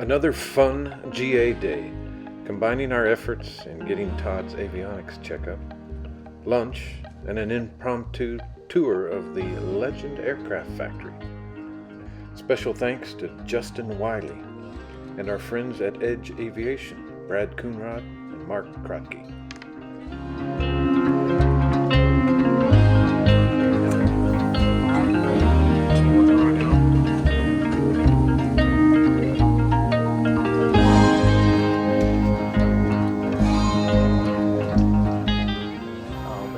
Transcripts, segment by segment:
Another fun GA day, combining our efforts in getting Todd's avionics checkup, lunch, and an impromptu tour of the Legend Aircraft Factory. Special thanks to Justin Wiley and our friends at Edge Aviation, Brad Coonrod and Mark Krotke.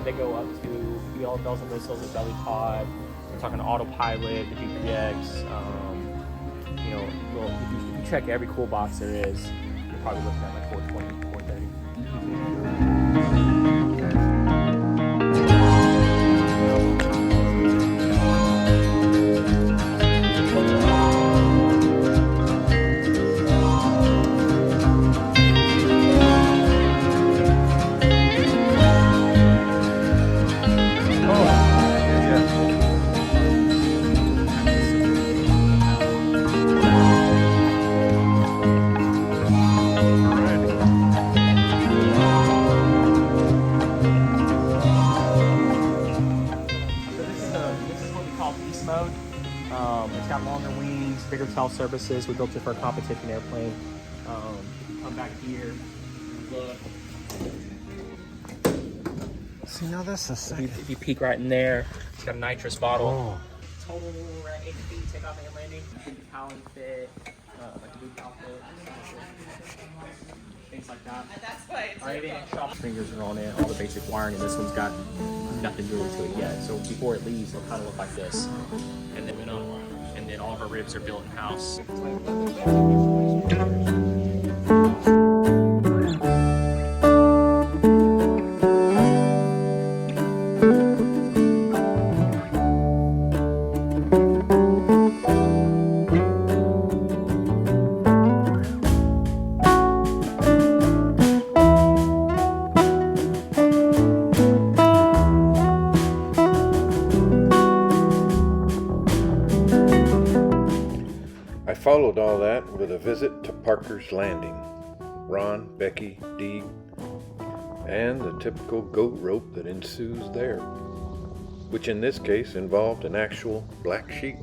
They go up to be all bells and whistles with belly pod. We're talking autopilot, the GPX. If you check every cool box there is, you're probably looking at like 420, 430. Mode. It's got longer wings, bigger tail surfaces. We built it for a competition airplane. If you come back here, look. See, now that's the second. If you peek right in there, it's got a nitrous bottle. Total around 8 feet, take off and landing. Big cowling fit, like a boot outfit, things like that. That's why it's avionics shop fingers are on it, all the basic wiring, and this one's got nothing really to it yet. So before it leaves, it'll kind of look like this. And then all of our ribs are built in house. I followed all that with a visit to Parker's Landing. Ron, Becky, Dee, and the typical goat rope that ensues there, which in this case involved an actual black sheep.